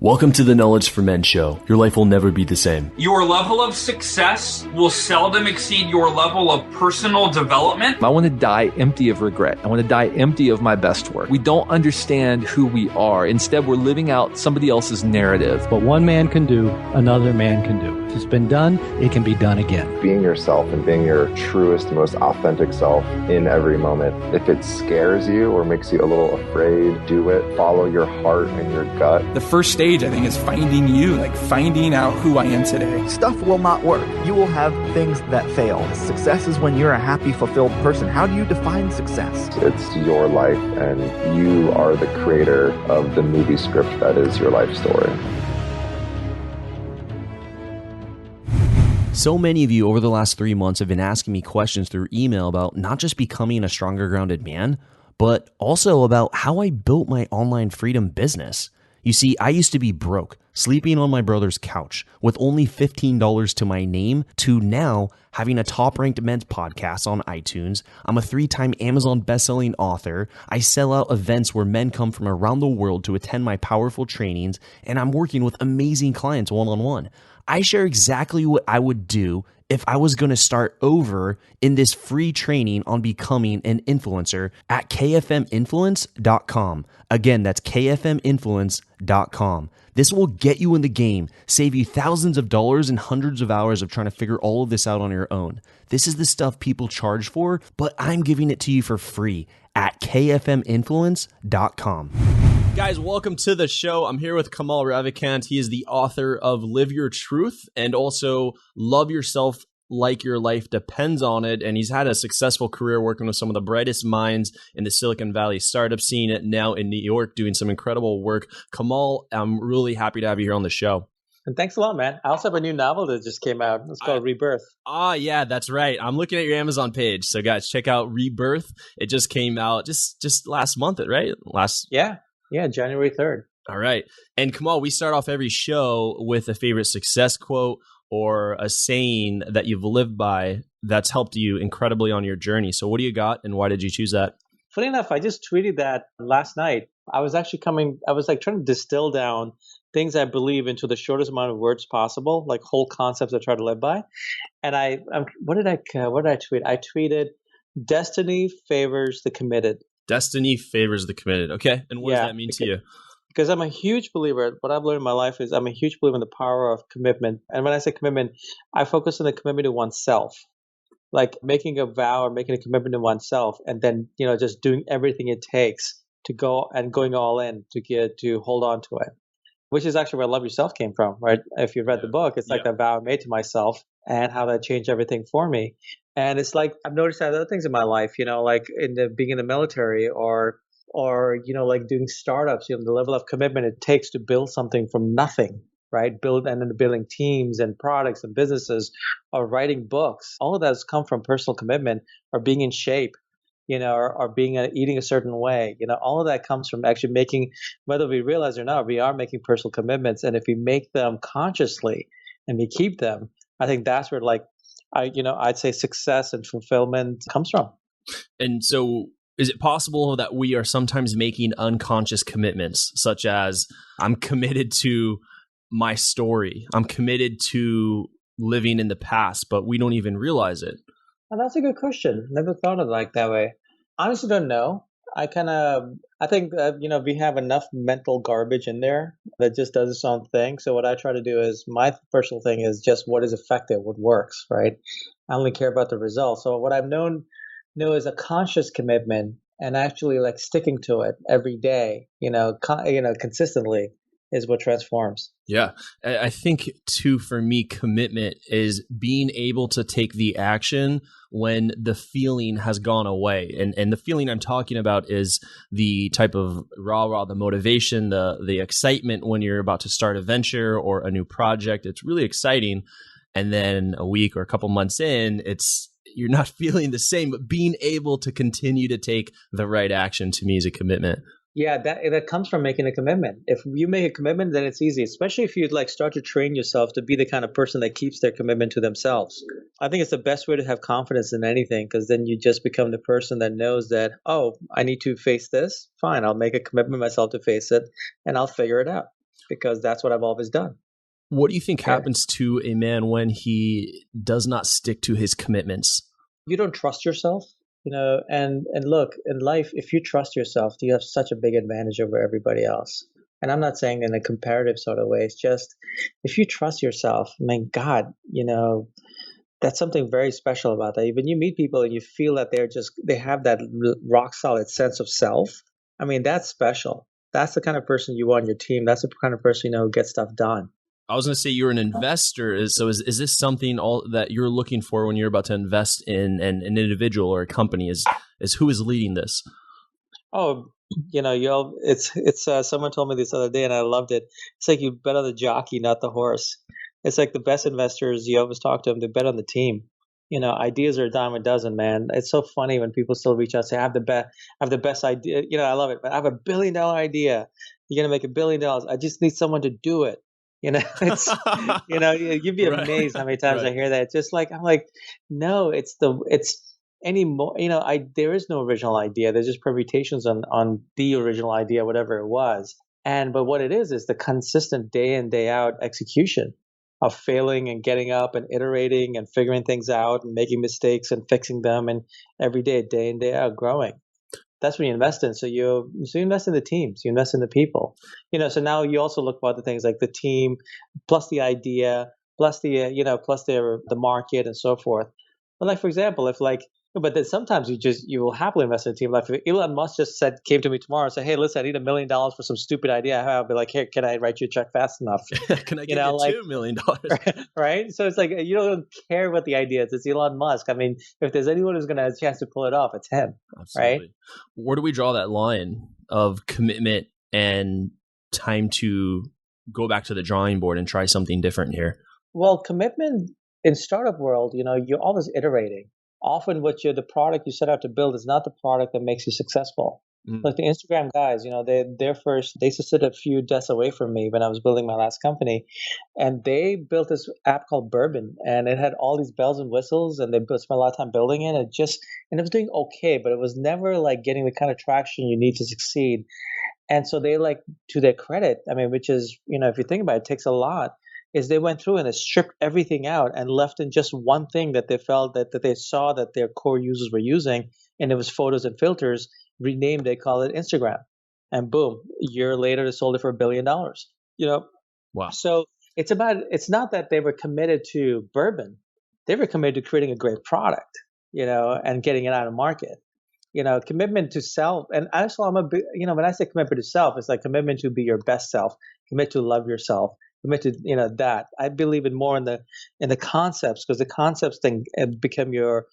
Welcome to the Knowledge for Men show. Your life will never be the same. Your level of success will seldom exceed your level of personal development. I want to die empty of regret. I want to die empty of my best work. We don't understand who we are. Instead, we're living out somebody else's narrative. What one man can do, another man can do. If it's been done, it can be done again. Being yourself and being your truest, most authentic self in every moment. If it scares you or makes you a little afraid, do it. Follow your heart and your gut. The first stage, I think, is finding you, like finding out who I am today. Stuff will not work. You will have things that fail. Success is when you're a happy, fulfilled person. How do you define success? It's your life, and you are the creator of the movie script that is your life story. So many of you over the last 3 months have been asking me questions through email about not just becoming a stronger grounded man, but also about how I built my online freedom business. You see, I used to be broke, sleeping on my brother's couch with only $15 to my name, to now having a top-ranked men's podcast on iTunes. I'm a 3-time Amazon best-selling author. I sell out events where men come from around the world to attend my powerful trainings, and I'm working with amazing clients one-on-one. I share exactly what I would do if I was going to start over in this free training on becoming an influencer at kfminfluence.com. Again, that's kfminfluence.com. This will get you in the game, save you thousands of dollars and hundreds of hours of trying to figure all of this out on your own. This is the stuff people charge for, but I'm giving it to you for free at kfminfluence.com. Guys, welcome to the show. I'm here with Kamal Ravikant. He is the author of Live Your Truth and also Love Yourself Like Your Life Depends on It. And he's had a successful career working with some of the brightest minds in the Silicon Valley startup scene, now in New York, doing some incredible work. Kamal, I'm really happy to have you here on the show. And thanks a lot, man. I also have a new novel that just came out. It's called Rebirth. Yeah, that's right. I'm looking at your Amazon page. So guys, check out Rebirth. It just came out just last month, right? Yeah, January 3rd. All right. And Kamal, we start off every show with a favorite success quote or a saying that you've lived by that's helped you incredibly on your journey. So what do you got and why did you choose that? Funny enough, I just tweeted that last night. I was trying to distill down things I believe into the shortest amount of words possible, like whole concepts I try to live by. And what did I tweet? I tweeted, "Destiny favors the committed." Destiny favors the committed. Okay. And what does that mean to you? Because I'm a huge believer, what I've learned in my life is I'm a huge believer in the power of commitment. And when I say commitment, I focus on the commitment to oneself, like making a vow or making a commitment to oneself, and then, just doing everything it takes to go and going all in to hold on to it, which is actually where Love Yourself came from, right? If you've read the book, it's like that vow I made to myself and how that changed everything for me. And it's like I've noticed that other things in my life, like being in the military or like doing startups, the level of commitment it takes to build something from nothing, right? Building teams and products and businesses or writing books. All of that has come from personal commitment or being in shape, or eating a certain way. All of that comes from actually making, whether we realize it or not, we are making personal commitments. And if we make them consciously and we keep them, I think that's where I'd say success and fulfillment comes from. And so is it possible that we are sometimes making unconscious commitments, such as I'm committed to my story, I'm committed to living in the past, but we don't even realize it? Oh, that's a good question. Never thought of it like that way. Honestly, don't know. I think we have enough mental garbage in there that just does its own thing. So what I try to do is my personal thing is just what is effective, what works, right? I only care about the results. So what I've known is a conscious commitment and actually like sticking to it every day, consistently is what transforms. Yeah. I think too, for me, commitment is being able to take the action when the feeling has gone away. And the feeling I'm talking about is the type of the motivation, the excitement when you're about to start a venture or a new project. It's really exciting. And then a week or a couple months in, you're not feeling the same, but being able to continue to take the right action to me is a commitment. Yeah, that comes from making a commitment. If you make a commitment, then it's easy, especially if you start to train yourself to be the kind of person that keeps their commitment to themselves. I think it's the best way to have confidence in anything, because then you just become the person that knows that, I need to face this. Fine, I'll make a commitment myself to face it and I'll figure it out. because that's what I've always done. What do you think happens to a man when he does not stick to his commitments? You don't trust yourself, and look, in life, if you trust yourself, you have such a big advantage over everybody else. And I'm not saying in a comparative sort of way. It's just if you trust yourself, my God, that's something very special about that. When you meet people and you feel that they have that rock solid sense of self, I mean, that's special. That's the kind of person you want on your team. That's the kind of person, who gets stuff done. I was going to say you're an investor. So is this something that you're looking for when you're about to invest in an individual or a company? Is who is leading this? Oh, it's someone told me this other day and I loved it. It's like you bet on the jockey, not the horse. It's like the best investors, you always talk to them, they bet on the team. Ideas are a dime a dozen, man. It's so funny when people still reach out and say, I have the best idea. I love it, but I have $1 billion idea. You're going to make $1 billion. I just need someone to do it. It's, you'd be amazed how many times I hear that. It's just like, I'm like, no, it's anymore. There is no original idea. There's just permutations on the original idea, whatever it was. But what it is the consistent day in, day out execution of failing and getting up and iterating and figuring things out and making mistakes and fixing them, and every day in, day out, growing. That's what you invest in. So you invest in the teams, you invest in the people. So now you also look for other things like the team, plus the idea, plus the market and so forth. But like, for example, but then sometimes you will happily invest in a team. Like if Elon Musk came to me tomorrow and said, "Hey, listen, I need $1 million for some stupid idea." I'll be like, "Here, can I write you a check fast enough? Can I give you $2 million?" Right? So it's like you don't care what the idea is. It's Elon Musk. I mean, if there's anyone who's going to have a chance to pull it off, it's him. Absolutely. Right? Where do we draw that line of commitment and time to go back to the drawing board and try something different here? Well, commitment in startup world, you're always iterating. Often the product you set out to build is not the product that makes you successful. Like the Instagram guys, they used to sit a few desks away from me when I was building my last company. And they built this app called Bourbon, and it had all these bells and whistles, and they spent a lot of time building it. And it was doing okay, but it was never like getting the kind of traction you need to succeed. And so they, like, to their credit, I mean, which is, if you think about it, it takes a lot, is they went through and they stripped everything out and left in just one thing that they felt that they saw that their core users were using, and it was photos and filters. Renamed, they call it Instagram, and boom, a year later they sold it for $1 billion. Wow. So it's not that they were committed to bourbon, they were committed to creating a great product, and getting it out of market. Commitment to self. And also, when I say commitment to self, it's like commitment to be your best self, commit to love yourself, commit to, that. I believe in more in the concepts, because the concepts then become your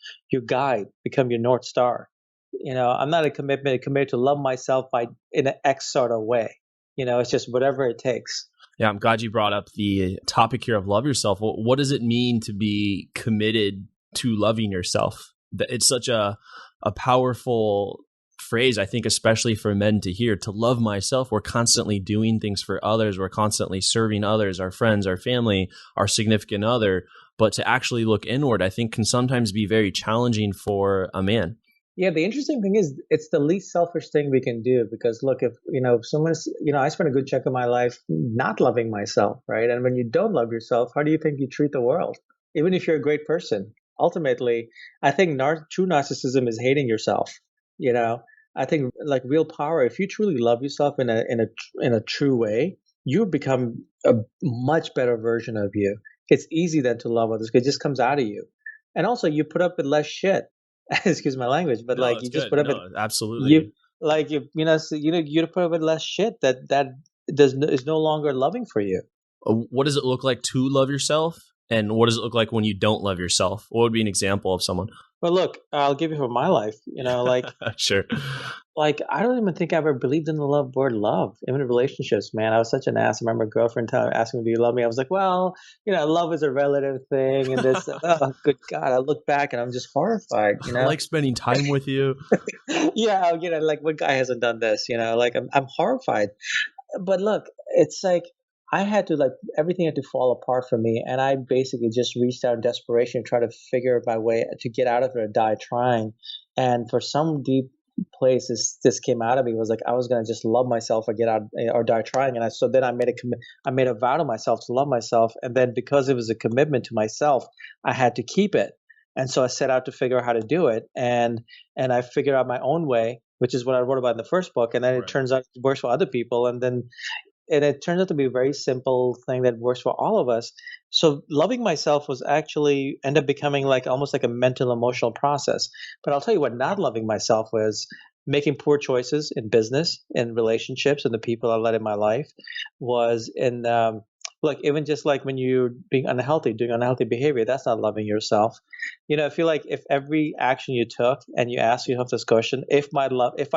guide, become your North Star. I'm not committed to love myself in an X sort of way. It's just whatever it takes. Yeah, I'm glad you brought up the topic here of love yourself. What does it mean to be committed to loving yourself? It's such a powerful phrase, I think, especially for men to hear. To love myself, we're constantly doing things for others. We're constantly serving others, our friends, our family, our significant other. But to actually look inward, I think, can sometimes be very challenging for a man. Yeah, the interesting thing is it's the least selfish thing we can do, because look, if someone's, I spent a good chunk of my life not loving myself, right? And when you don't love yourself, how do you think you treat the world? Even if you're a great person, ultimately, I think true narcissism is hating yourself. I think, like, real power, if you truly love yourself in a true way, you become a much better version of you. It's easy then to love others because it just comes out of you. And also, you put up with less shit. Excuse my language, but no, like you just put up with absolutely. You put up with less shit that is no longer loving for you. What does it look like to love yourself, and what does it look like when you don't love yourself? What would be an example of someone? Well, look, I'll give you from my life. Like sure. Like, I don't even think I ever believed in the word love, even in relationships, man. I was such an ass. I remember a girlfriend asking me, "Do you love me?" I was like, "Well, love is a relative thing." And this, oh, good God. I look back and I'm just horrified, I like spending time with you. Yeah, like, what guy hasn't done this? Like, I'm horrified. But look, it's like, I had to, like, everything had to fall apart for me. And I basically just reached out in desperation to try to figure my way to get out of it or die trying. And for some deep place this came out of me was like I was gonna just love myself or get out or die trying. And so then I made a vow to myself to love myself, and then because it was a commitment to myself, I had to keep it. And so I set out to figure out how to do it, and I figured out my own way, which is what I wrote about in the first book. And then it turns out it works for other people, and it turns out to be a very simple thing that works for all of us. So loving myself was actually end up becoming like almost like a mental emotional process. But I'll tell you what, not loving myself was making poor choices in business, in relationships, and the people I let in my life was in like even just like when you're being unhealthy, doing unhealthy behavior, that's not loving yourself. I feel like if every action you took and you ask yourself this question, if I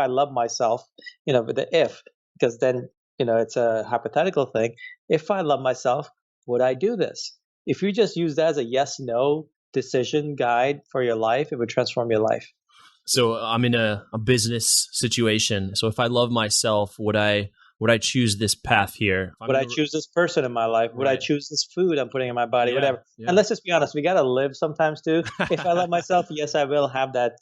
love myself, with the if, because then it's a hypothetical thing. If I love myself, would I do this? If you just use that as a yes, no decision guide for your life, it would transform your life. So I'm in a business situation. So if I love myself, would I choose this path here? Would I choose this person in my life? Would I choose this food I'm putting in my body? Whatever. Yeah. And let's just be honest, we got to live sometimes too. If I love myself, yes, I will have that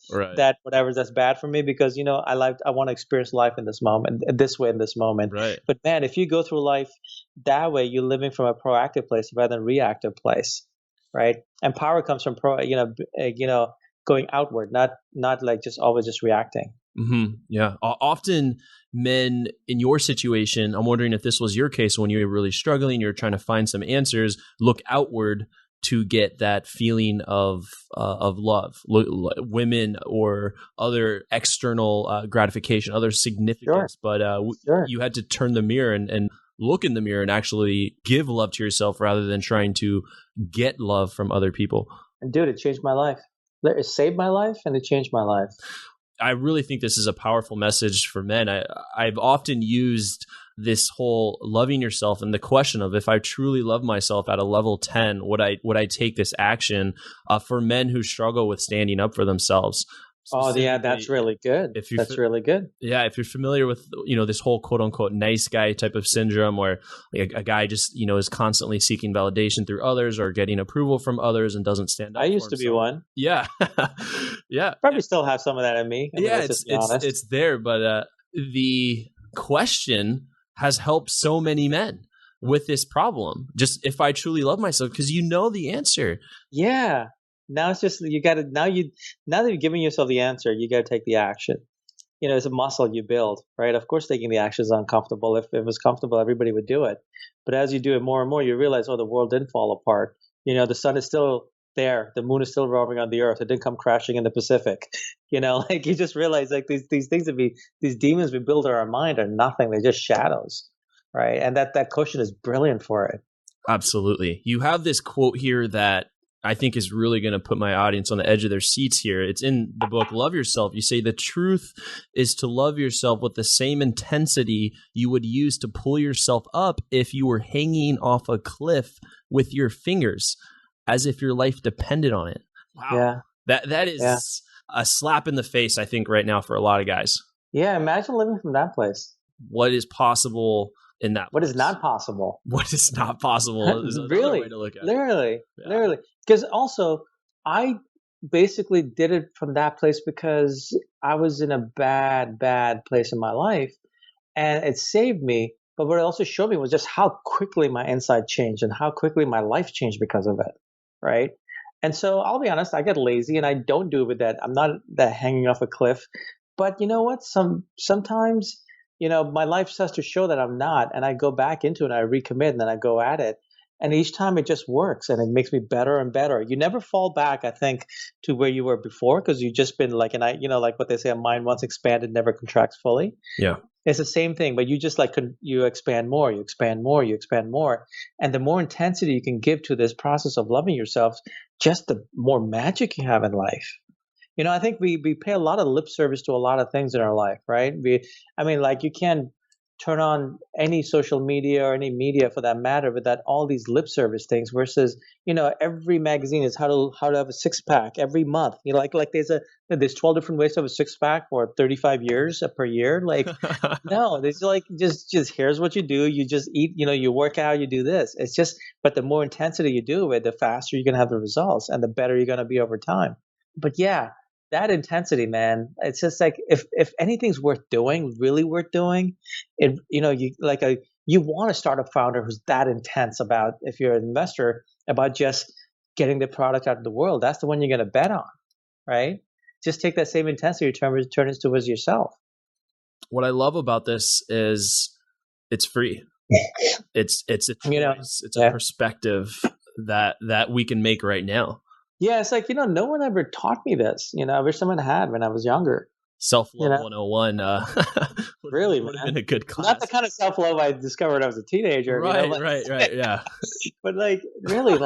whatever that's bad for me, because I want to experience life in this moment, this way in this moment. Right. But man, if you go through life that way, you're living from a proactive place rather than reactive place, right? And power comes from going outward, not like just always just reacting. Mm-hmm. Yeah. Often men in your situation, I'm wondering if this was your case when you were really struggling, you're trying to find some answers, look outward to get that feeling of love, women or other external gratification, other significance. Sure. But you had to turn the mirror and look in the mirror and actually give love to yourself rather than trying to get love from other people. And dude, it changed my life. It saved my life and it changed my life. I really think this is a powerful message for men. I've often used this whole loving yourself and the question of if I truly love myself at a level 10, would I take this action for men who struggle with standing up for themselves? Oh yeah, that's really good. That's really good. Yeah, if you're familiar with this whole quote unquote nice guy type of syndrome, where like a guy just is constantly seeking validation through others or getting approval from others and doesn't stand up. I used to be one. Yeah, yeah. Probably still have some of that in me. It's there, but the question has helped so many men with this problem. Just if I truly love myself, because the answer. Yeah. Now it's just now that you're giving yourself the answer, you got to take the action. It's a muscle you build, right? Of course, taking the action is uncomfortable. If it was comfortable, everybody would do it. But as you do it more and more, you realize, the world didn't fall apart. The sun is still there. The moon is still revolving on the earth. It didn't come crashing in the Pacific. Like you just realize like these things these demons we build in our mind are nothing. They're just shadows, right? And that cushion is brilliant for it. Absolutely. You have this quote here that I think is really going to put my audience on the edge of their seats here. It's in the book, Love Yourself. You say the truth is to love yourself with the same intensity you would use to pull yourself up if you were hanging off a cliff with your fingers, as if your life depended on it. Wow. Yeah. That is a slap in the face, I think, right now for a lot of guys. Yeah. Imagine living from that place. What is possible in that place? What is not possible? What is not possible is another way to look at it. Literally. Because also, I basically did it from that place because I was in a bad place in my life, and it saved me. But what it also showed me was just how quickly my inside changed and how quickly my life changed because of it, right? And so I'll be honest, I get lazy and I don't do it with that. I'm not that hanging off a cliff. But you know what? Sometimes, my life starts to show that I'm not, and I go back into it and I recommit and then I go at it. And each time it just works and it makes me better and better. You never fall back, I think, to where you were before because you've just been like, like what they say, a mind once expanded never contracts fully. Yeah. It's the same thing, but you just you expand more, you expand more, you expand more. And the more intensity you can give to this process of loving yourself, just the more magic you have in life. I think we pay a lot of lip service to a lot of things in our life, right? You can't turn on any social media or any media for that matter without all these lip service things versus, every magazine is how to have a six pack every month. Like there's 12 different ways to have a six pack for 35 years per year. Like, no, it's like, just here's what you do. You just eat, you work out, you do this. It's just, but the more intensity you do it, the faster you're going to have the results and the better you're going to be over time. But yeah, that intensity, man, it's just like if anything's worth doing, really worth doing, it you want to start a founder who's that intense about, if you're an investor, about just getting the product out of the world. That's the one you're going to bet on, right? Just take that same intensity, turn it towards yourself. What I love about this is it's free. It's a choice. It's a perspective that we can make right now. Yeah, it's like, no one ever taught me this. I wish someone had when I was younger. Self-love 101 really would have man. been a good class. Not the kind of self-love I discovered when I was a teenager. Right, yeah. But really,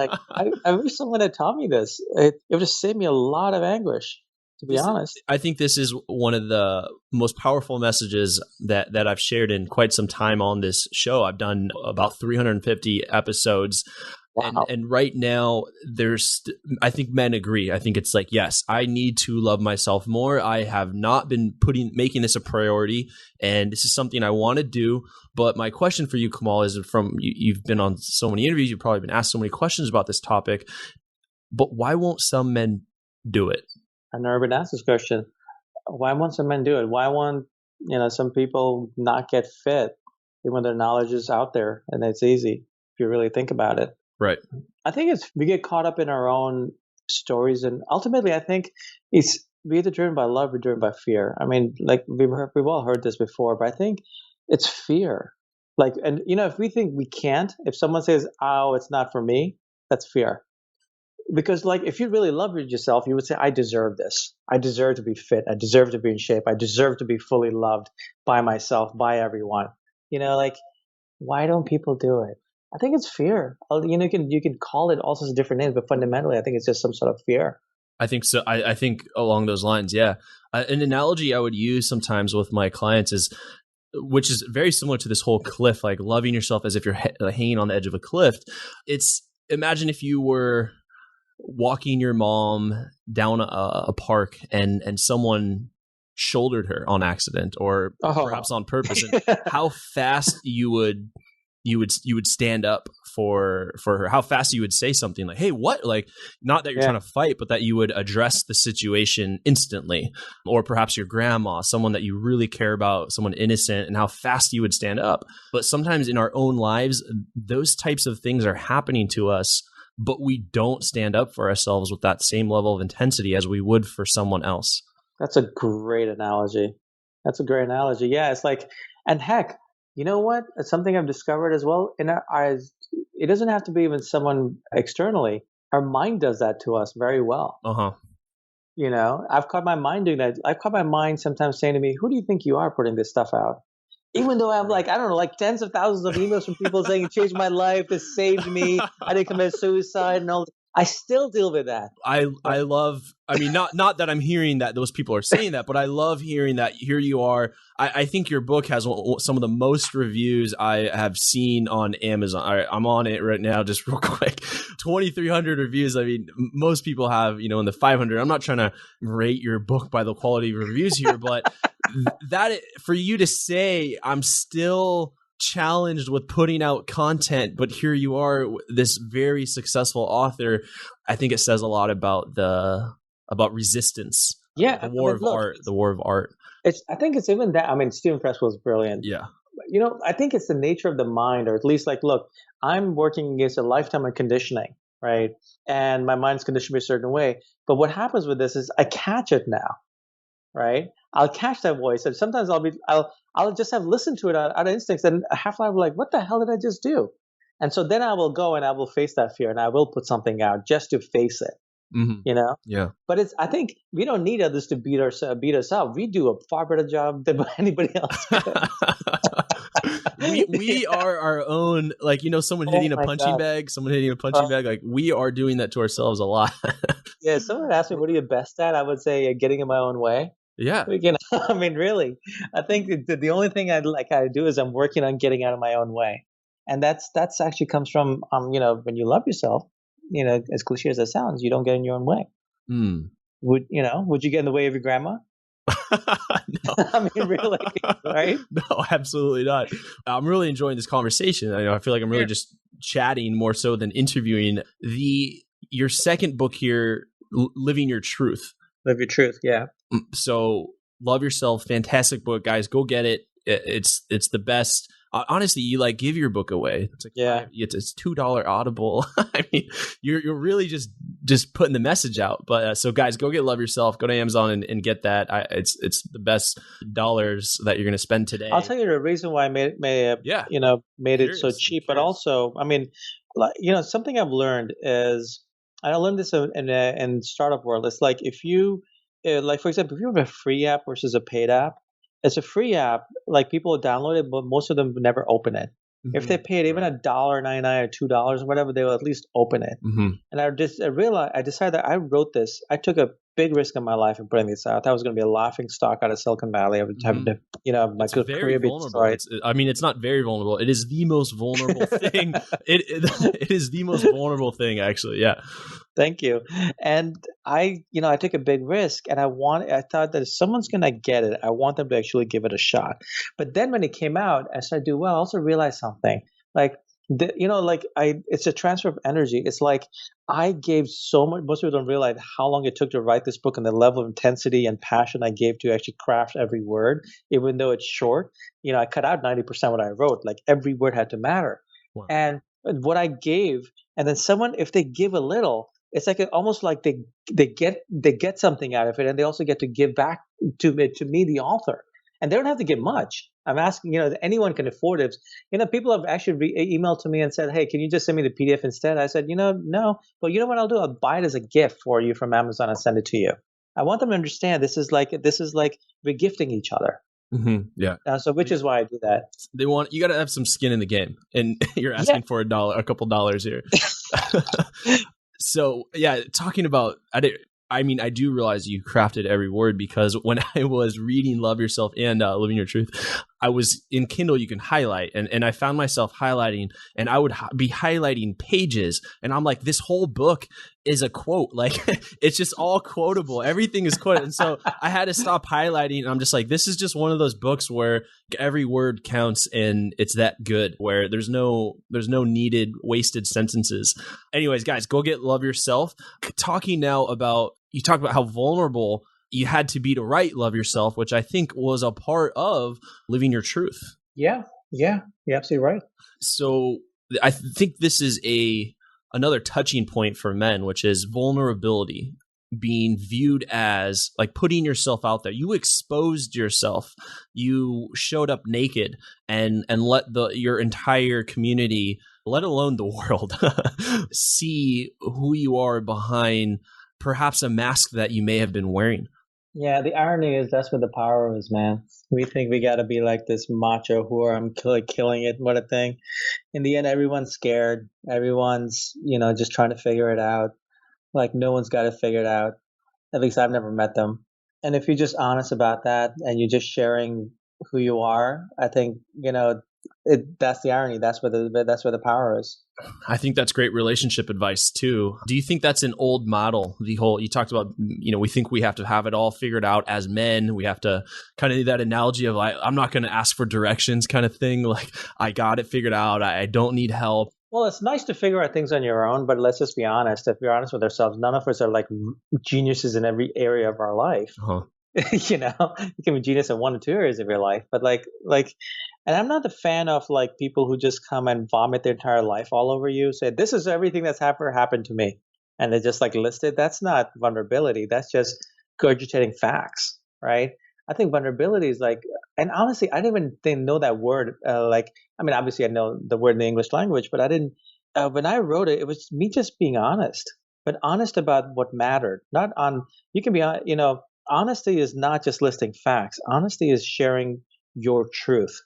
I wish someone had taught me this. It would have saved me a lot of anguish, to be honest. I think this is one of the most powerful messages that I've shared in quite some time on this show. I've done about 350 episodes. Wow. And right now, I think men agree. I think it's like, yes, I need to love myself more. I have not been making this a priority, and this is something I want to do. But my question for you, Kamal, is you've been on so many interviews, you've probably been asked so many questions about this topic, but why won't some men do it? I've never been asked this question. Why won't some men do it? Why won't some people not get fit even when their knowledge is out there and it's easy if you really think about it? Right. I think we get caught up in our own stories, and ultimately, I think we're either driven by love or driven by fear. I mean, like we've all heard this before, but I think it's fear. And if we think we can't, if someone says, "Oh, it's not for me," that's fear. Because if you really love yourself, you would say, "I deserve this. I deserve to be fit. I deserve to be in shape. I deserve to be fully loved by myself, by everyone." Why don't people do it? I think it's fear. You can call it all sorts of different names, but fundamentally, I think it's just some sort of fear. I think so. I think along those lines, yeah. An analogy I would use sometimes with my clients which is very similar to this whole cliff, like loving yourself as if you're hanging on the edge of a cliff. Imagine if you were walking your mom down a park and someone shouldered her on accident or perhaps on purpose, and how fast you would stand up for her, how fast you would say something like, "Hey, what?" Not that you're trying to fight, but that you would address the situation instantly. Or perhaps your grandma, someone that you really care about, someone innocent, and how fast you would stand up. But sometimes in our own lives, those types of things are happening to us, but we don't stand up for ourselves with that same level of intensity as we would for someone else. That's a great analogy. Yeah, it's and heck, you know what? It's something I've discovered as well. It doesn't have to be even someone externally. Our mind does that to us very well. I've caught my mind doing that. I've caught my mind sometimes saying to me, "Who do you think you are putting this stuff out?" Even though I'm I don't know, tens of thousands of emails from people saying it changed my life, it saved me, I didn't commit suicide and all. I still deal with that. I love, not that I'm hearing that those people are saying that, but I love hearing that here you are. I think your book has some of the most reviews I have seen on Amazon. All right, I'm on it right now, just real quick. 2,300 reviews. Most people have, in the 500. I'm not trying to rate your book by the quality of reviews here, but that for you to say, I'm still challenged with putting out content, but here you are, this very successful author. I think it says a lot about resistance. Yeah, the war of art. I think it's even that. Stephen Pressfield is brilliant. Yeah. I think it's the nature of the mind, or at least look, I'm working against a lifetime of conditioning, right? And my mind's conditioned me a certain way. But what happens with this is I catch it now, right? I'll catch that voice, and sometimes I'll just have listened to it out of instincts, and a half an hour, what the hell did I just do? And so then I will go and I will face that fear, and I will put something out just to face it. Mm-hmm. Yeah. But I think we don't need others to beat us up. We do a far better job than anybody else. we are our own, someone hitting a punching bag. Someone hitting a punching bag. We are doing that to ourselves a lot. Yeah. Someone asked me, "What are you best at?" I would say getting in my own way. Yeah. Really, I think the only thing I do is I'm working on getting out of my own way. And that's actually comes from, when you love yourself, as cliche as that sounds, you don't get in your own way. Would you get in the way of your grandma? No. Really, right? No, absolutely not. I'm really enjoying this conversation. I feel like I'm really just chatting more so than interviewing. Your second book here, Living Your Truth. Live your truth. Yeah. So Love Yourself, fantastic book, guys. Go get it. It's the best. Honestly, you like give your book away. It's like it's $2 Audible. I mean, you're really just putting the message out. But so guys, go get Love Yourself. Go to Amazon and get that. It's the best dollars that you're going to spend today. I'll tell you the reason why I made it so cheap. But also, I mean, something I've learned is, and I learned this in startup world. It's like if you like, for example, if you have a free app versus a paid app. It's a free app, like people download it, but most of them never open it. Mm-hmm. If they paid even $1.99 or $2 or whatever, they will at least open it. Mm-hmm. And I decided that I wrote this. I took a big risk in my life in putting this out. I thought I was going to be a laughing stock out of Silicon Valley. I would have, my good career be destroyed. It's not very vulnerable. It is the most vulnerable thing. It is the most vulnerable thing, actually. Yeah. Thank you. And I took a big risk, and I thought that if someone's going to get it, I want them to actually give it a shot. But then when it came out, I started to do well. I also realized something. It's a transfer of energy. It's like I gave so much. Most people don't realize how long it took to write this book and the level of intensity and passion I gave to actually craft every word, even though it's short. I cut out 90% what I wrote. Like every word had to matter. Wow. And what I gave, and then someone, if they give a little, it's like almost like they get something out of it, and they also get to give back to me, the author. And they don't have to give much. I'm asking, anyone can afford it. People have actually emailed to me and said, hey, can you just send me the PDF instead? I said, no. But you know what I'll do? I'll buy it as a gift for you from Amazon and send it to you. I want them to understand this is like we're gifting each other. Mm-hmm. Yeah. So which is why I do that. You got to have some skin in the game, and you're asking for a couple dollars here. So yeah, talking about, I do realize you crafted every word, because when I was reading Love Yourself and Living Your Truth, I was in Kindle, you can highlight, and I found myself highlighting, and I would be highlighting pages, and I'm like, this whole book is a quote. Like it's just all quotable. Everything is quoted. And so I had to stop highlighting. And I'm just like, this is just one of those books where every word counts, and it's that good, where there's no needed wasted sentences. Anyways, guys, go get Love Yourself. Talking now about, you talked about how vulnerable you had to be to write Love Yourself, which I think was a part of Living Your Truth. Yeah, you're absolutely right. So I think this is another touching point for men, which is vulnerability being viewed as like putting yourself out there. You exposed yourself. You showed up naked and let your entire community, let alone the world, see who you are behind perhaps a mask that you may have been wearing. Yeah, the irony is that's where the power is, man. We think we got to be like this macho whore, I'm killing it, what a thing. In the end, everyone's scared. Everyone's, just trying to figure it out. Like no one's got it figured out. At least I've never met them. And if you're just honest about that and you're just sharing who you are, I think, that's the irony. That's where the power is. I think that's great relationship advice too. Do you think that's an old model? You talked about, we think we have to have it all figured out as men. We have to kind of do that analogy of like, I'm not going to ask for directions kind of thing. Like I got it figured out. I don't need help. Well, it's nice to figure out things on your own, but let's just be honest. If we're honest with ourselves, none of us are like geniuses in every area of our life. Uh-huh. You can be genius in one or two areas of your life, but and I'm not a fan of like people who just come and vomit their entire life all over you, say, this is everything that's ever happened to me. And they just like list it. That's not vulnerability. That's just regurgitating facts, right? I think vulnerability is like, and honestly, I didn't even know that word. Obviously I know the word in the English language, but I didn't, when I wrote it, it was me just being honest, but honest about what mattered. Honesty is not just listing facts. Honesty is sharing your truth,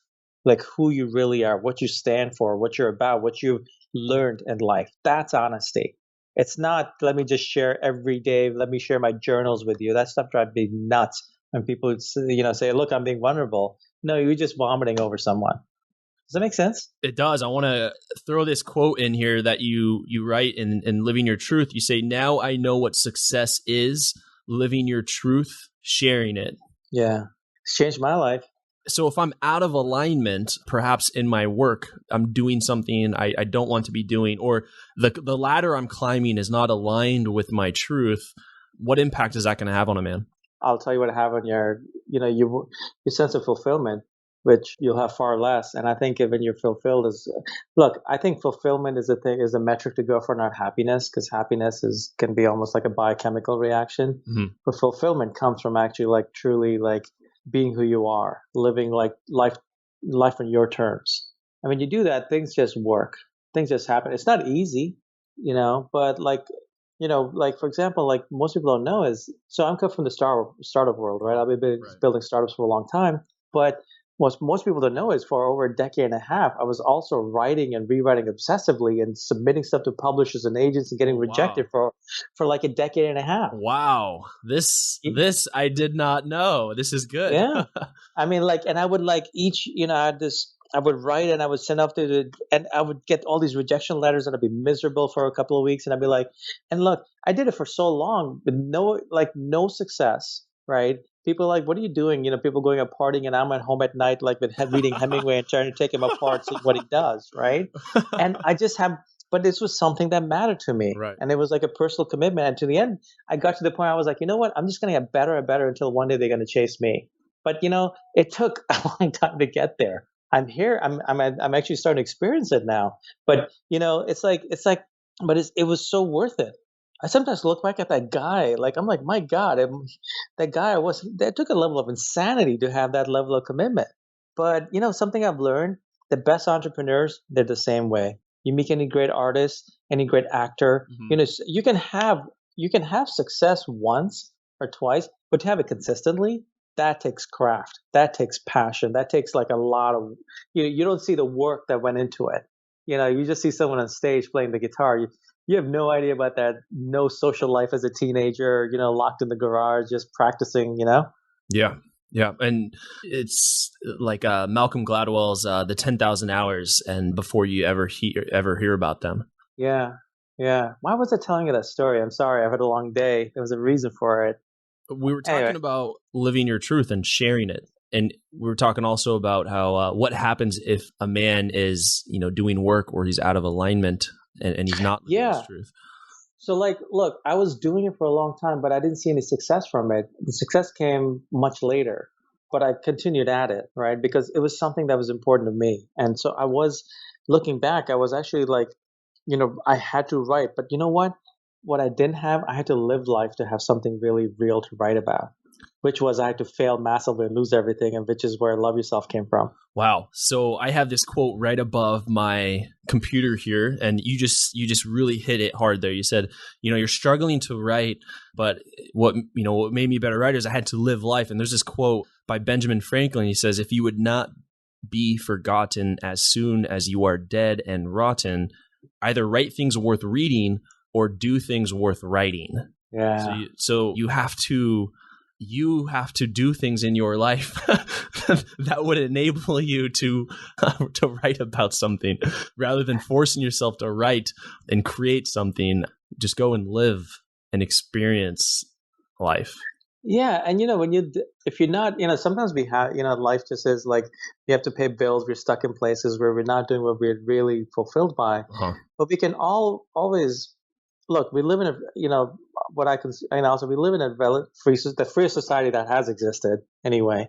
like who you really are, what you stand for, what you're about, what you've learned in life. That's honesty. It's not, let me just share every day. Let me share my journals with you. That stuff drives me nuts. When people say, look, I'm being vulnerable. No, you're just vomiting over someone. Does that make sense? It does. I want to throw this quote in here that you write in Living Your Truth. You say, now I know what success is. Living your truth, sharing it. Yeah. It's changed my life. So if I'm out of alignment, perhaps in my work, I'm doing something I don't want to be doing, or the ladder I'm climbing is not aligned with my truth, what impact is that going to have on a man? I'll tell you what have on your, your sense of fulfillment, which you'll have far less. And I think when you're fulfilled I think fulfillment is a metric to go for, not happiness, because happiness can be almost like a biochemical reaction. Mm-hmm. But fulfillment comes from actually like truly like being who you are, living like life on your terms. And when you do that, things just work. Things just happen. It's not easy, but like, like for example, like most people don't know is, so I'm come from the startup world, right? I've been building startups for a long time, but most people don't know is for over a decade and a half, I was also writing and rewriting obsessively and submitting stuff to publishers and agents and getting rejected for like a decade and a half. Wow. This I did not know. This is good. Yeah. I mean, like, and I would like I would write and I would send off and I would get all these rejection letters and I'd be miserable for a couple of weeks. And I'd be like, and look, I did it for so long, but no success, right? People are like, what are you doing? People going out partying and I'm at home at night, like reading Hemingway and trying to take him apart, see what he does, right? And but this was something that mattered to me. Right. And it was like a personal commitment. And to the end, I got to the point I was like, you know what? I'm just going to get better and better until one day they're going to chase me. But, it took a long time to get there. I'm here. I'm actually starting to experience it now. But, it was so worth it. I sometimes look back at that guy, like, I'm like, my God, that took a level of insanity to have that level of commitment. But, something I've learned, the best entrepreneurs, they're the same way. You meet any great artist, any great actor, Mm-hmm. You can have success once or twice, but to have it consistently, that takes craft, that takes passion, that takes like a lot of, you don't see the work that went into it. You just see someone on stage playing the guitar. You have no idea about that. No social life as a teenager, locked in the garage, just practicing, Yeah. Yeah. And it's like Malcolm Gladwell's The 10,000 Hours, and before you ever hear about them. Yeah. Yeah. Why was I telling you that story? I'm sorry. I've had a long day. There was a reason for it. We were talking about living your truth and sharing it. And we were talking also about how what happens if a man is, doing work or he's out of alignment and he's not living his truth. So like, look, I was doing it for a long time, but I didn't see any success from it. The success came much later, but I continued at it, right? Because it was something that was important to me. And so I was looking back, I was actually like, I had to write, but you know what? What I didn't have, I had to live life to have something really real to write about, which was I had to fail massively and lose everything, and which is where Love Yourself came from. Wow. So I have this quote right above my computer here, and you just really hit it hard there. You said, you're struggling to write, but what made me a better writer is I had to live life. And there's this quote by Benjamin Franklin. He says, if you would not be forgotten as soon as you are dead and rotten, either write things worth reading or do things worth writing. Yeah. So you have to do things in your life that would enable you to write about something, rather than forcing yourself to write and create something. Just go and live and experience life. Yeah, and if you're not, sometimes we have, life just is like we have to pay bills. We're stuck in places where we're not doing what we're really fulfilled by. Uh-huh. But we can always look. We live in we live in the freest society that has existed anyway.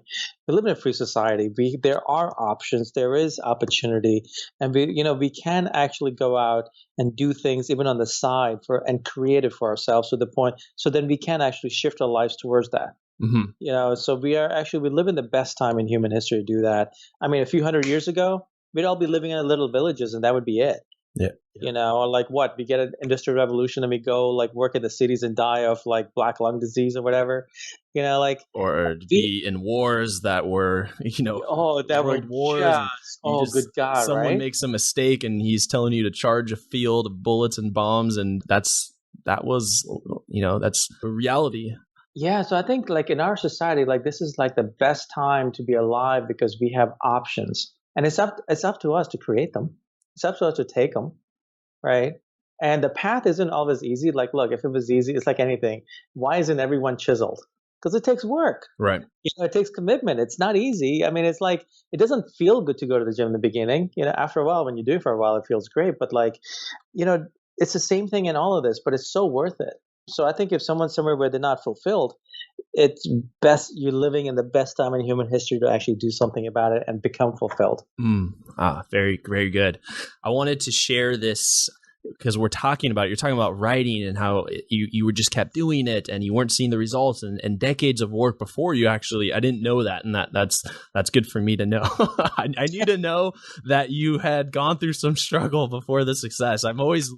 We live in a free society. There are options. There is opportunity, and we can actually go out and do things even on the side and create it for ourselves to the point. So then we can actually shift our lives towards that. Mm-hmm. So we live in the best time in human history to do that. I mean, a few hundred years ago, we'd all be living in little villages, and that would be it. Yeah. Or like what? We get an industrial revolution and we go like work in the cities and die of like black lung disease or whatever, or be in wars that were, world wars. Good God, someone right? makes a mistake and he's telling you to charge a field of bullets and bombs, and that's a reality. Yeah, so I think like in our society, like this is like the best time to be alive because we have options, and it's up to us to create them. It's up to us to take them, right? And the path isn't always easy. Like, look, if it was easy, it's like anything. Why isn't everyone chiseled? Because it takes work. Right. It takes commitment. It's not easy. I mean, it's like, it doesn't feel good to go to the gym in the beginning. After a while, when you do it for a while, it feels great. But like, it's the same thing in all of this, but it's so worth it. So I think if someone's somewhere where they're not fulfilled, it's best you're living in the best time in human history to actually do something about it and become fulfilled. Very, very good. I wanted to share this because you're talking about writing and how you were just kept doing it and you weren't seeing the results and decades of work before you actually, I didn't know that. And that's good for me to know. I need to know that you had gone through some struggle before the success. I'm always,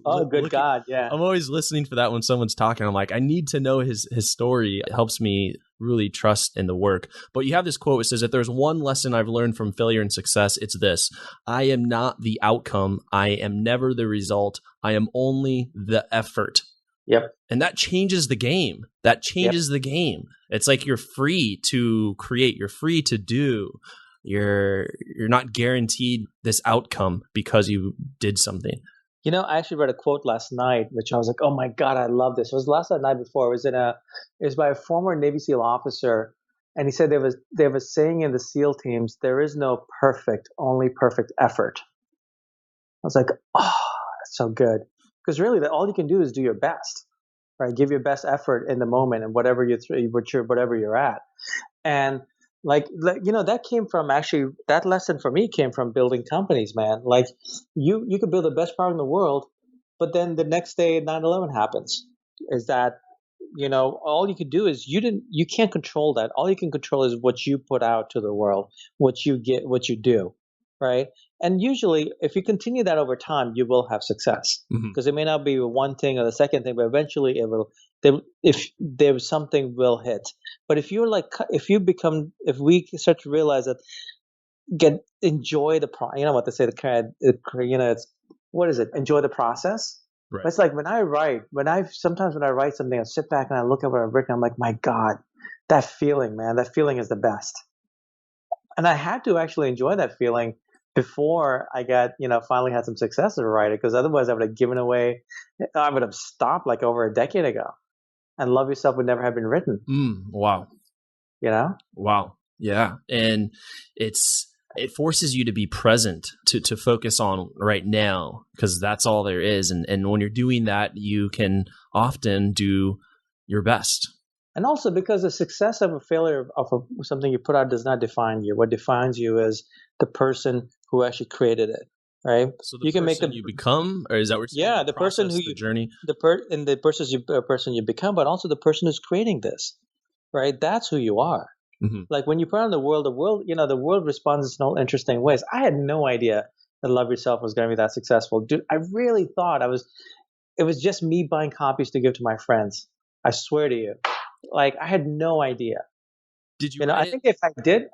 God. Yeah. I'm always listening for that when someone's talking. I'm like, I need to know his story. It helps me really trust in the work. But you have this quote. It says, if there's one lesson I've learned from failure and success, it's this: I am not the outcome. I am never the result. I am only the effort. Yep. And that changes the game. The game. It's like you're free to create. You're free to do. You're not guaranteed this outcome because you did something. You know, I actually read a quote last night, which I was like, "Oh my God, I love this." It was last night before. It was by a former Navy SEAL officer, and he said there was saying in the SEAL teams, "There is no perfect, only perfect effort." I was like, "Oh, that's so good," because really, all you can do is do your best, right? Give your best effort in the moment and whatever you're at, and that came from actually, that lesson for me came from building companies, man. Like you could build the best product in the world, but then the next day 9/11 happens. Is that, all you could do is you can't control that. All you can control is what you put out to the world, what you get, what you do, right? And usually if you continue that over time, you will have success, because it may not be one thing or the second thing, but eventually it will. If there's something will hit. But if we start to realize that, enjoy the what they say, enjoy the process. Right. It's like when I write something, I sit back and I look at what I've written. I'm like, my God, that feeling, man, that feeling is the best. And I had to actually enjoy that feeling before I finally had some success as a writer, because otherwise I would have given away. I would have stopped like over a decade ago. And Love Yourself would never have been written. Wow. Wow. Yeah. And it forces you to be present, to focus on right now, because that's all there is. And when you're doing that, you can often do your best. And also because the success of a failure of something you put out does not define you. What defines you is the person who actually created it. Right. So you can make you become, or is that what you're saying? Yeah, the person who the journey, the person you become, but also the person who's creating this, right? That's who you are. Like when you put on the world, the world responds in all interesting ways. I had no idea that Love Yourself was going to be that successful, dude. I really thought it was just me buying copies to give to my friends. I swear to you, like I had no idea. Did you? I think if I did,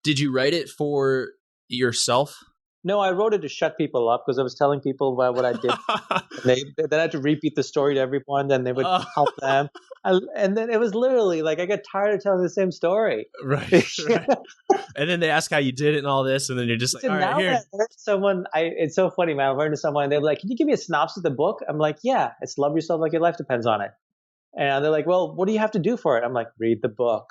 Did you write it for yourself? No, I wrote it to shut people up, because I was telling people about what I did. Then I had to repeat the story to everyone, then they would help them. And then it was literally like I got tired of telling the same story. Right. And then they ask how you did it and all this, and then you're just like, all right, here. It's so funny, man. I learned to someone, they're like, "Can you give me a synopsis of the book?" I'm like, "Yeah, it's Love Yourself Like Your Life Depends on It." And they're like, "Well, what do you have to do for it?" I'm like, "Read the book."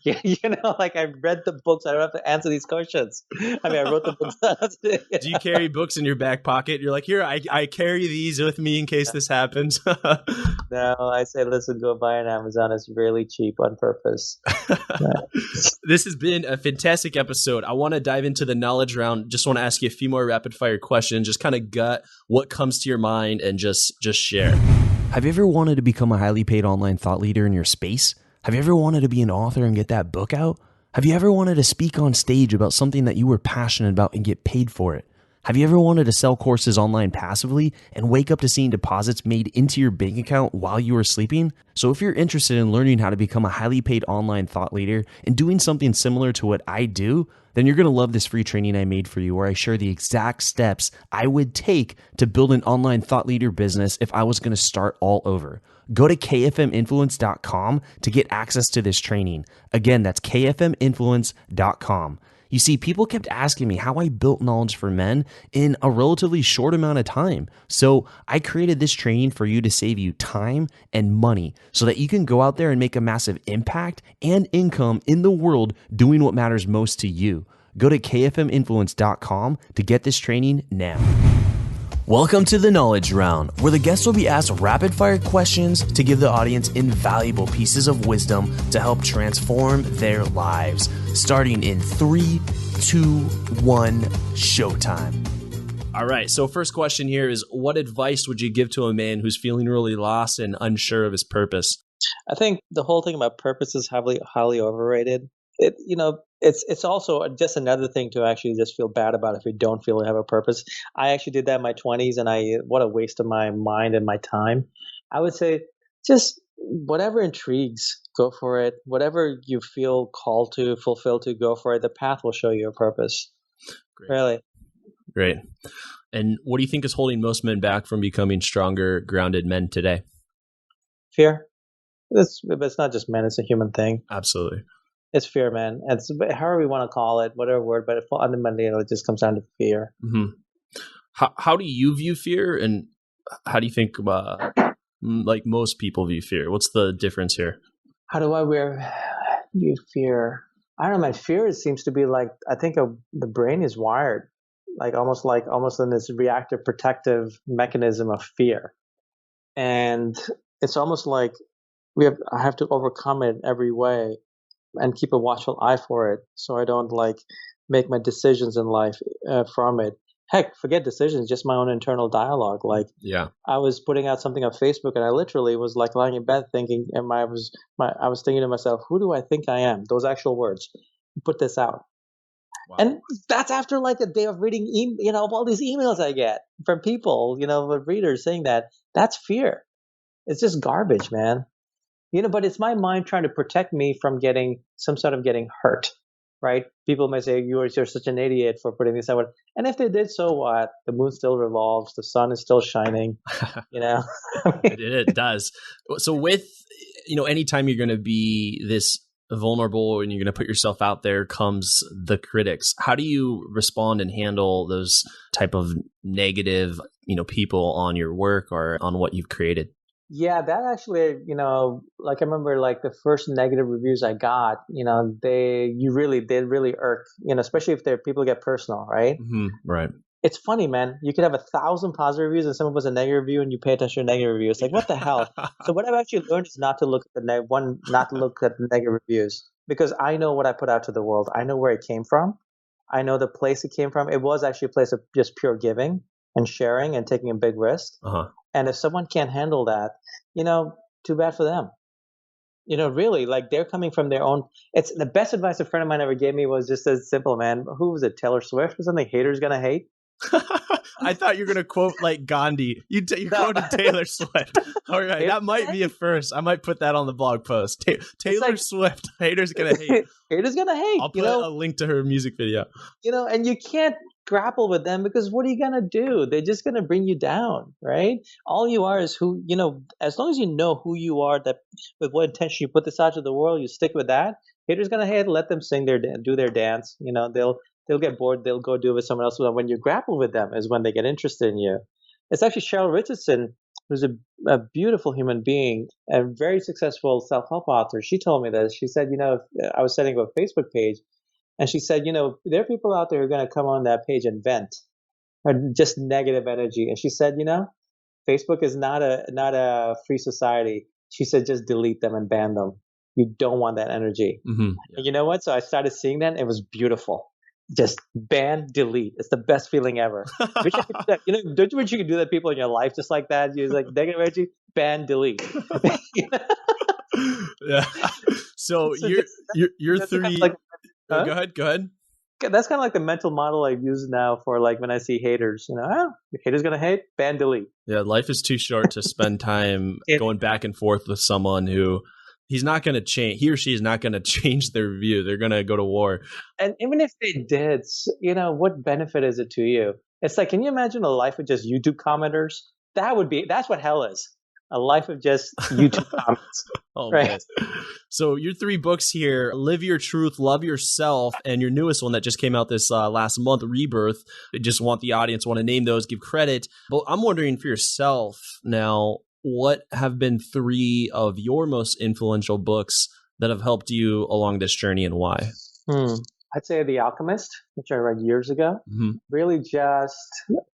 Like I read the books. I don't have to answer these questions. I mean, I wrote the books. Do you carry books in your back pocket? You're like, here, I carry these with me in case this happens. No, I say, listen, go buy on Amazon. It's really cheap on purpose. This has been a fantastic episode. I want to dive into the knowledge round. Just want to ask you a few more rapid fire questions. Just kind of gut what comes to your mind and just share. Have you ever wanted to become a highly paid online thought leader in your space? Have you ever wanted to be an author and get that book out? Have you ever wanted to speak on stage about something that you were passionate about and get paid for it? Have you ever wanted to sell courses online passively and wake up to seeing deposits made into your bank account while you were sleeping? So if you're interested in learning how to become a highly paid online thought leader and doing something similar to what I do, then you're going to love this free training I made for you, where I share the exact steps I would take to build an online thought leader business if I was going to start all over. Go to kfminfluence.com to get access to this training. Again, that's kfminfluence.com. You see, people kept asking me how I built knowledge for men in a relatively short amount of time. So I created this training for you to save you time and money so that you can go out there and make a massive impact and income in the world doing what matters most to you. Go to kfminfluence.com to get this training now. Welcome to the Knowledge Round, where the guests will be asked rapid-fire questions to give the audience invaluable pieces of wisdom to help transform their lives. Starting in 3, 2, 1, showtime. All right, so first question here is, what advice would you give to a man who's feeling really lost and unsure of his purpose? I think the whole thing about purpose is highly overrated. It's also just another thing to actually just feel bad about if you don't feel you have a purpose. I actually did that in my 20s, and what a waste of my mind and my time. I would say just whatever intrigues, go for it. Whatever you feel called to, fulfilled to, go for it. The path will show you your purpose. Great. Really. Great. And what do you think is holding most men back from becoming stronger, grounded men today? Fear. It's not just men, it's a human thing. Absolutely. It's fear, man. It's however we want to call it, whatever word, but fundamentally it just comes down to fear. Mm-hmm. How do you view fear, and how do you think like most people view fear? What's the difference here? How do I view fear? I don't know, man. Fear, it seems to be like, I think the brain is wired almost in this reactive protective mechanism of fear. And it's almost like I have to overcome it in every way and keep a watchful eye for it, so I don't make my decisions in life from it. Heck, forget decisions, just my own internal dialogue. Yeah, I was putting out something on Facebook, and I literally was lying in bed thinking, and I was thinking to myself, who do I think I am? Those actual words. Put this out. Wow. And that's after a day of reading, all these emails I get from people, readers saying that. That's fear. It's just garbage, man. But it's my mind trying to protect me from getting hurt, right? People may say, you're such an idiot for putting this out. And if they did, so what? The moon still revolves. The sun is still shining, It does. So with, anytime you're going to be this vulnerable and you're going to put yourself out there comes the critics. How do you respond and handle those type of negative, people on your work or on what you've created? Yeah, that actually, I remember the first negative reviews I got, they really irk, especially if people get personal, right? Mm-hmm, right. It's funny, man. You could have 1,000 positive reviews and someone puts a negative review and you pay attention to a negative review. It's like, what the hell? So what I've actually learned is not to look at the negative reviews, because I know what I put out to the world. I know where it came from. I know the place it came from. It was actually a place of just pure giving and sharing and taking a big risk. Uh-huh. And if someone can't handle that, too bad for them. Really, they're coming from their own. It's the best advice a friend of mine ever gave me was just as simple, man. Who was it? Taylor Swift or something? Haters gonna hate. I thought you were going to quote Gandhi. You quoted Taylor Swift. All right, that might be a first. I might put that on the blog post. Taylor Swift, haters going to hate. Haters going to hate. I'll put a link to her music video. And you can't grapple with them, because what are you going to do? They're just going to bring you down, right? All you are is who, as long as you know who you are, that with what intention you put this out to the world, you stick with that. Haters going to hate, let them do their dance. They'll get bored. They'll go do it with someone else. But when you grapple with them is when they get interested in you. It's actually Cheryl Richardson, who's a beautiful human being, a very successful self-help author. She told me this. She said, I was setting up a Facebook page, and she said, there are people out there who are going to come on that page and vent, or just negative energy. And she said, Facebook is not a free society. She said, just delete them and ban them. You don't want that energy. Mm-hmm. Yeah. And you know what? So I started seeing that. It was beautiful. Just ban, delete. It's the best feeling ever. Don't you wish you could do that to people in your life just like that? You're negative energy, ban, delete. Yeah. So you're three. Go ahead. That's kind of like the mental model I use now for when I see haters. Haters gonna hate, ban, delete. Yeah, life is too short to spend time going back and forth with someone who. He's not going to change. He or she is not going to change their view. They're going to go to war. And even if they did, what benefit is it to you? It's can you imagine a life of just YouTube commenters? That's what hell is. A life of just YouTube comments. Oh, right? Man. So your 3 books here, Live Your Truth, Love Yourself, and your newest one that just came out this last month, Rebirth. I just want the audience, want to name those, give credit. But I'm wondering for yourself now, what have been 3 of your most influential books that have helped you along this journey, and why? I'd say The Alchemist, which I read years ago. Mm-hmm. Really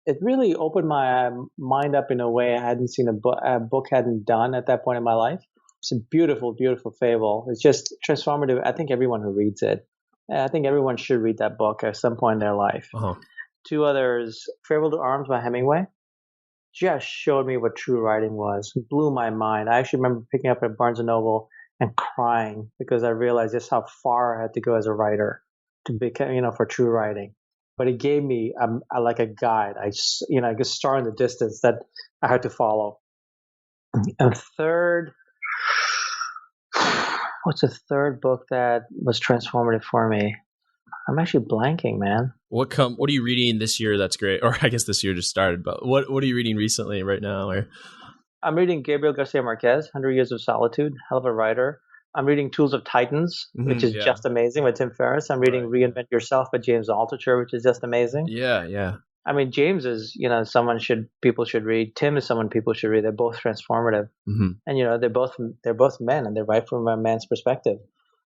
it really opened my mind up in a way I hadn't seen a book hadn't done at that point in my life. It's a beautiful, beautiful fable. It's just transformative. I think everyone who reads it, I think everyone should read that book at some point in their life. Uh-huh. Two others, Farewell to Arms by Hemingway, just showed me what true writing was. It blew my mind. I actually remember picking up at Barnes & Noble and crying because I realized just how far I had to go as a writer to become, for true writing. But it gave me like a guide. I could star in the distance that I had to follow. And third, what's a third book that was transformative for me? I'm actually blanking, man. What are you reading this year that's great? Or I guess this year just started, but what are you reading recently right now? Or I'm reading Gabriel Garcia Marquez, 100 Years of Solitude, hell of a writer. I'm reading Tools of Titans, which is just amazing with Tim Ferriss. I'm reading Reinvent Yourself by James Altucher, which is just amazing. Yeah. I mean, James is, people should read. Tim is someone people should read. They're both transformative. Mm-hmm. And, they're both men, and they write from a man's perspective.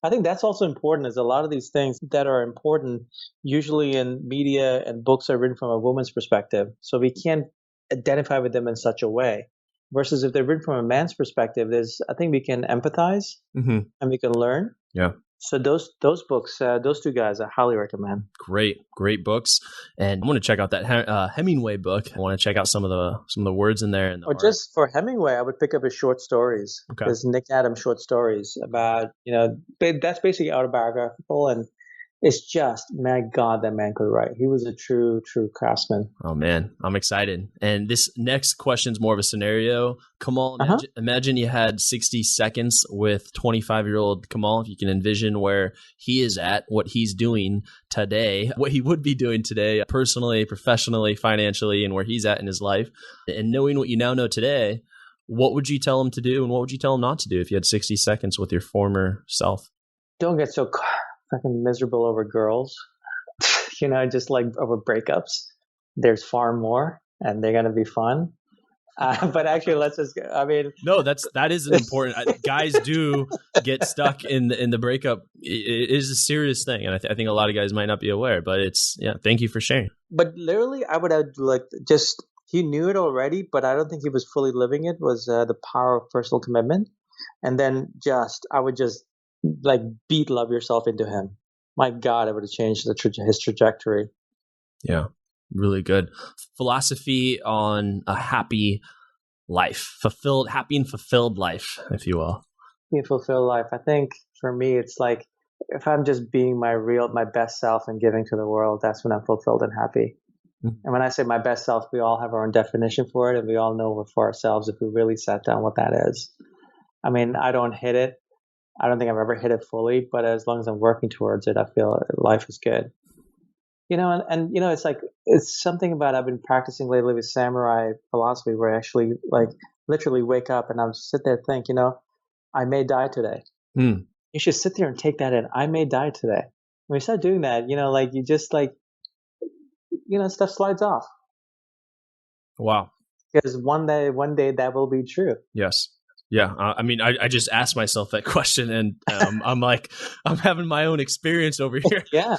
I think that's also important, is a lot of these things that are important, usually in media and books, are written from a woman's perspective. So we can't identify with them in such a way. Versus if they're written from a man's perspective, I think we can empathize and we can learn. Yeah. So those books, those two guys, I highly recommend. Great books, and I want to check out that Hemingway book. I want to check out some of the words in there. And just for Hemingway, I would pick up his short stories. Okay. His Nick Adams short stories about that's basically autobiographical, and it's just, my God, that man could write. He was a true craftsman. Oh man, I'm excited. And this next question is more of a scenario. Kamal, imagine you had 60 seconds with 25-year-old Kamal. If you can envision where he is at, what he's doing today, what he would be doing today, personally, professionally, financially, and where he's at in his life. And knowing what you now know today, what would you tell him to do and what would you tell him not to do if you had 60 seconds with your former self? Don't get so fucking miserable over girls, just like over breakups. There's far more, and they're gonna be fun. But actually, no, that is important. Guys do get stuck in the breakup. It is a serious thing, and I think a lot of guys might not be aware. But thank you for sharing. But literally, I would have he knew it already, but I don't think he was fully living it. Was the power of personal commitment, and then I would just beat love yourself into him. My God, it would have changed his trajectory. Yeah, really good. Philosophy on a happy life, happy and fulfilled life, if you will. Happy and fulfilled life. I think for me, it's like if I'm just being my best self and giving to the world, that's when I'm fulfilled and happy. Mm-hmm. And when I say my best self, we all have our own definition for it, and we all know for ourselves if we really sat down what that is. I mean, I don't hit it. I don't think I've ever hit it fully, but as long as I'm working towards it, I feel life is good. It's something about I've been practicing lately with samurai philosophy, where I actually literally wake up and I'm sit there and think, I may die today. You should sit there and take that in. I may die today. When you start doing that, you just stuff slides off. Wow. Because one day that will be true. Yes. Yeah. I just asked myself that question, and I'm having my own experience over here. Yeah.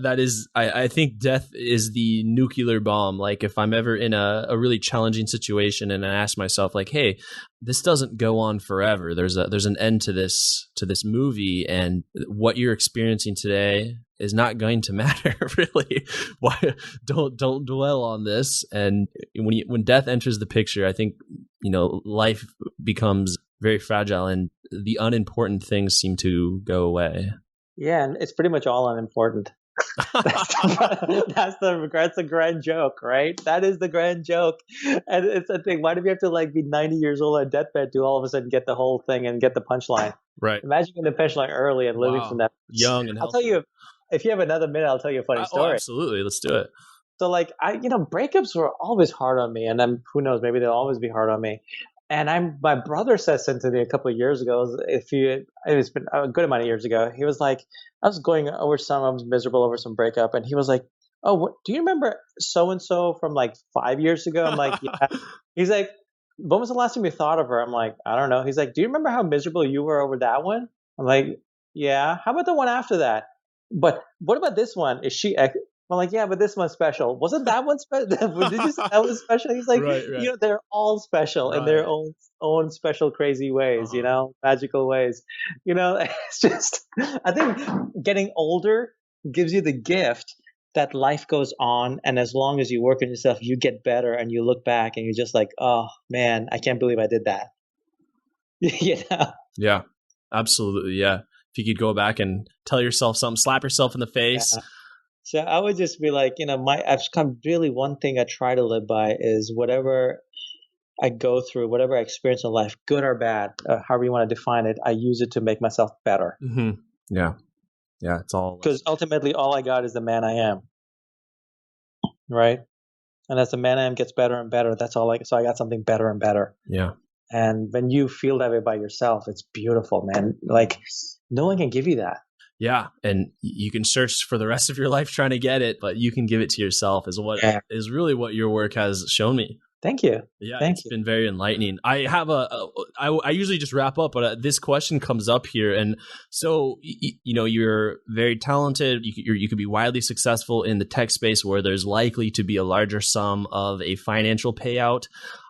that is, I think death is the nuclear bomb. Like if I'm ever in a really challenging situation and I ask myself hey, this doesn't go on forever. There's an end to this movie, and what you're experiencing today is not going to matter really. Why don't dwell on this. And when death enters the picture, I think life becomes very fragile, and the unimportant things seem to go away. Yeah, and it's pretty much all unimportant. That's the grand joke, right? That is the grand joke. And it's a thing. Why do we have to be 90 years old on a deathbed to all of a sudden get the whole thing and get the punchline? Right. Imagine getting the punchline early and living from that. Young and healthy. I'll tell you, if you have another minute, I'll tell you a funny story. Oh, absolutely. Let's do it. So breakups were always hard on me, and then who knows, maybe they'll always be hard on me. And my brother said something to me a couple of years ago. It's been a good amount of years ago. He was like, I was miserable over some breakup, and he was like, "Oh, do you remember so and so from 5 years ago?" I'm like, "Yeah." He's like, "When was the last time you thought of her?" I'm like, "I don't know." He's like, "Do you remember how miserable you were over that one?" I'm like, "Yeah." "How about the one after that?" But what about this one? Is she? I'm like, yeah, but this one's special. Wasn't that one special? Did you say that was special? He's like, Right, they're all special in their right. own special, crazy ways. Magical ways. It's just. I think getting older gives you the gift that life goes on, and as long as you work on yourself, you get better, and you look back, and you're just like, oh man, I can't believe I did that. Yeah, absolutely. Yeah. If you could go back and tell yourself something, slap yourself in the face. Yeah. So I would just be like, I've come really one thing I try to live by is whatever I go through, whatever I experience in life, good or bad, however you want to define it, I use it to make myself better. Mm-hmm. Yeah. Yeah. It's all because ultimately all I got is the man I am. Right. And as the man I am gets better and better, so I got something better and better. Yeah. And when you feel that way by yourself, it's beautiful, man. Like no one can give you that. Yeah. And you can search for the rest of your life trying to get it, but you can give it to yourself is really what your work has shown me. Thank you. Yeah, Thank it's you. been very enlightening. I have I usually just wrap up, but this question comes up here. And so, you're very talented. You could be widely successful in the tech space where there's likely to be a larger sum of a financial payout.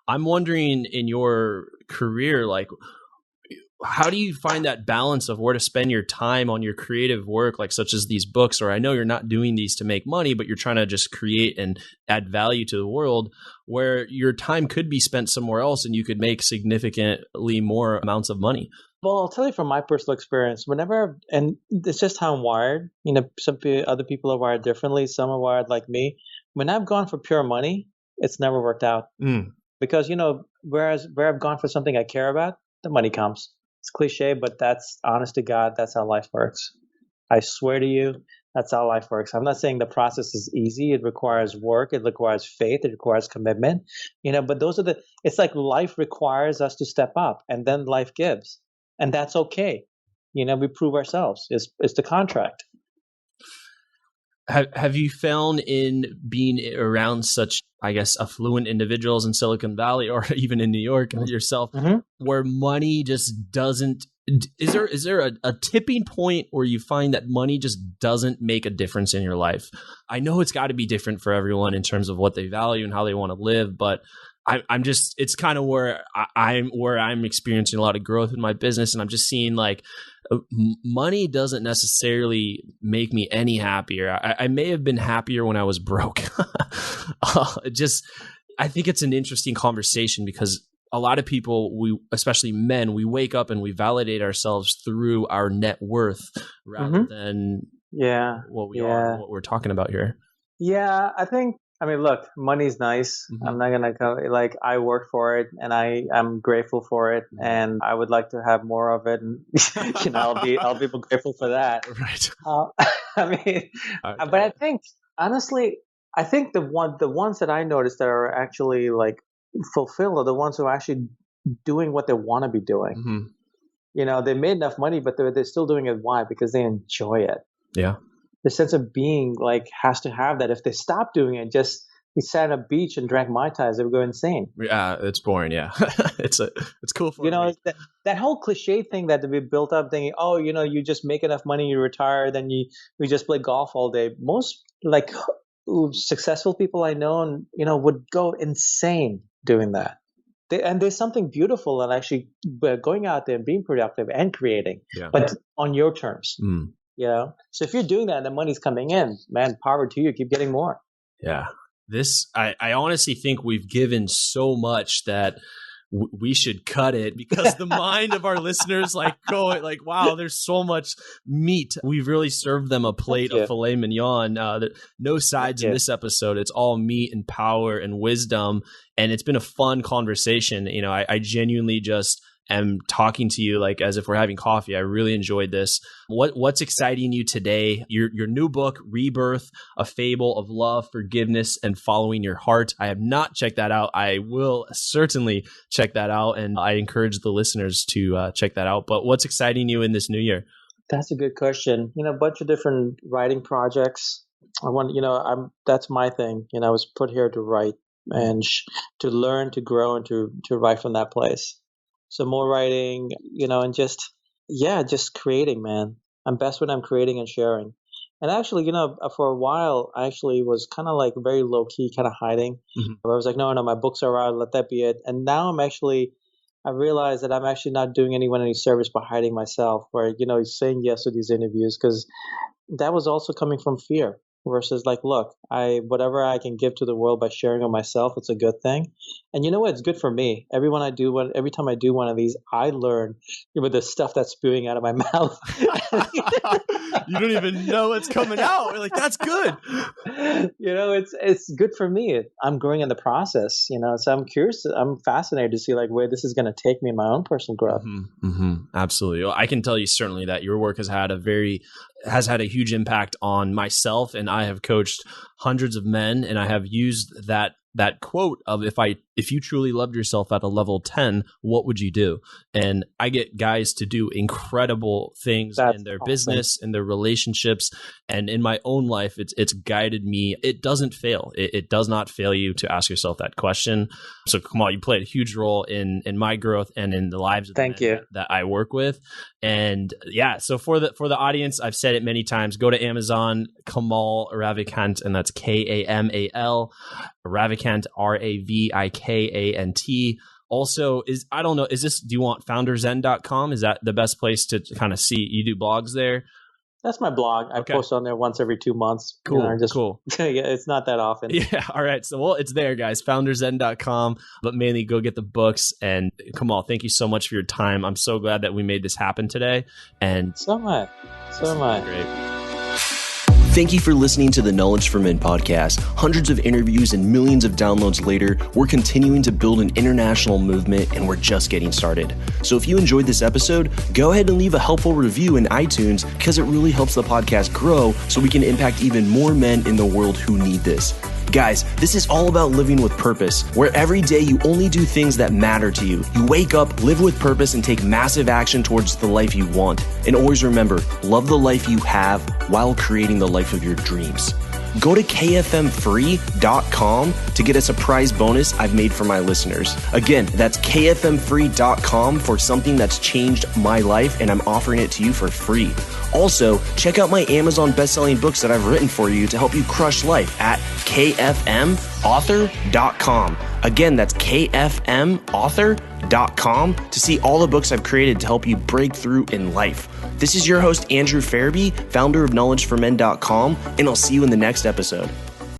I'm wondering in your career, like, how do you find that balance of where to spend your time on your creative work, like such as these books? Or I know you're not doing these to make money, but you're trying to just create and add value to the world, where your time could be spent somewhere else and you could make significantly more amounts of money. Well, I'll tell you from my personal experience, and it's just how I'm wired. Other people are wired differently. Some are wired like me. When I've gone for pure money, it's never worked out. Because, whereas where I've gone for something I care about, the money comes. It's cliche, but that's honest to God. That's how life works. I swear to you, that's how life works. I'm not saying the process is easy. It requires work. It requires faith. It requires commitment. But it's like life requires us to step up, and then life gives. And that's okay. We prove ourselves. It's the contract. Have you found in being around such, I guess, affluent individuals in Silicon Valley or even in New York yourself, where money just doesn't, is there a tipping point where you find that money just doesn't make a difference in your life? I know it's got to be different for everyone in terms of what they value and how they want to live, but it's kind of where I'm experiencing a lot of growth in my business, and I'm just seeing like money doesn't necessarily make me any happier. I may have been happier when I was broke. I think it's an interesting conversation because a lot of people, especially men, we wake up and we validate ourselves through our net worth rather than what we are, what we're talking about here. Yeah, look, money's nice. I'm not gonna I work for it, and I'm grateful for it, and I would like to have more of it, and I'll be grateful for that. Right. But I think honestly, the ones that I noticed that are actually like fulfilled are the ones who are actually doing what they want to be doing. They made enough money, but they're still doing it. Why? Because they enjoy it. Yeah. The sense of being has to have that. If they stop doing it, just we sat on a beach and drank Mai Tais, they would go insane. Yeah, it's boring. Yeah, it's cool for that whole cliche thing that we built up, thinking, oh, you just make enough money, you retire, then we just play golf all day. Most successful people I know, would go insane doing that. And there's something beautiful in actually going out there and being productive and creating, but on your terms. So if you're doing that and the money's coming in, man, power to you. Keep getting more. Yeah. I honestly think we've given so much that we should cut it, because the mind of our listeners wow, there's so much meat. We've really served them a plate of filet mignon. No sides in this episode. It's all meat and power and wisdom. And it's been a fun conversation. I genuinely just am talking to you like as if we're having coffee. I really enjoyed this. What's exciting you today? Your new book, Rebirth, A Fable of Love, Forgiveness, and Following Your Heart. I have not checked that out. I will certainly check that out, and I encourage the listeners to check that out. But what's exciting you in this new year? That's a good question. A bunch of different writing projects. That's my thing. I was put here to write and to learn, to grow, and to write from that place. So more writing, and just creating, man. I'm best when I'm creating and sharing. And actually, for a while, I actually was kind of like very low key, kind of hiding. Where I was like, no, my books are out, let that be it. And now I realize that I'm actually not doing anyone any service by hiding myself, where, saying yes to these interviews, because that was also coming from fear versus like, look, whatever I can give to the world by sharing of myself, it's a good thing. And you know what? It's good for me. Every time I do one of these, I learn with the stuff that's spewing out of my mouth. You don't even know what's coming out. You're like, that's good. It's good for me. I'm growing in the process, so I'm curious. I'm fascinated to see like where this is going to take me in my own personal growth. Absolutely. Well, I can tell you certainly that your work has had a huge impact on myself, and I have coached hundreds of men, and I have used that quote of if you truly loved yourself at a level 10, what would you do? And I get guys to do incredible things in their business, in their relationships, and in my own life. It's guided me. It doesn't fail. It does not fail you to ask yourself that question. So Kamal, you played a huge role in my growth and in the lives of the men that I work with. And yeah, so for the audience, I've said it many times, go to Amazon, Kamal Ravikant, and that's Kamal Ravikant, Ravikant. Also, do you want founderzen.com? Is that the best place to kind of see? You do blogs there? That's my blog. I post on there once every 2 months. Cool. Yeah, it's not that often. Yeah. All right. So, it's there, guys. Founderzen.com. But mainly go get the books. And Kamal, thank you so much for your time. I'm so glad that we made this happen today. And so am I. Great. Thank you for listening to the Knowledge for Men podcast. Hundreds of interviews and millions of downloads later, we're continuing to build an international movement, and we're just getting started. So if you enjoyed this episode, go ahead and leave a helpful review in iTunes, because it really helps the podcast grow so we can impact even more men in the world who need this. Guys, this is all about living with purpose, where every day you only do things that matter to you. You wake up, live with purpose, and take massive action towards the life you want. And always remember, love the life you have while creating the life of your dreams. Go to kfmfree.com to get a surprise bonus I've made for my listeners. Again, that's kfmfree.com for something that's changed my life, and I'm offering it to you for free. Also, check out my Amazon best-selling books that I've written for you to help you crush life at kfmauthor.com. Again, that's kfmauthor.com to see all the books I've created to help you break through in life. This is your host, Andrew Farabee, founder of knowledgeformen.com, and I'll see you in the next episode.